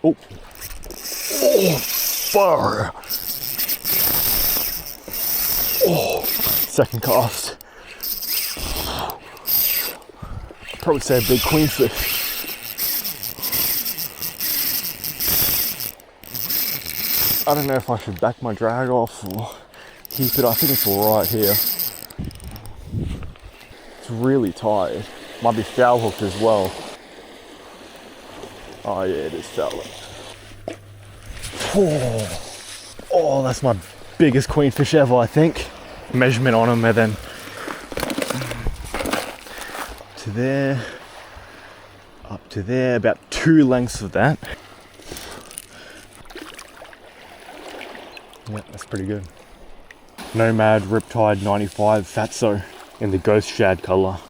Oh, fire. Oh, second cast. I'd probably say a big queenfish. I don't know if I should back my drag off or keep it. I think it's all right here. It's really tight. Might be foul hooked as well. Oh yeah, it is foul hooked. Oh, that's my biggest queenfish ever, I think. Measurement on them, and then up to there, about 2 lengths of that. Yeah, that's pretty good. Nomad Riptide 95 Fatso in the ghost shad color.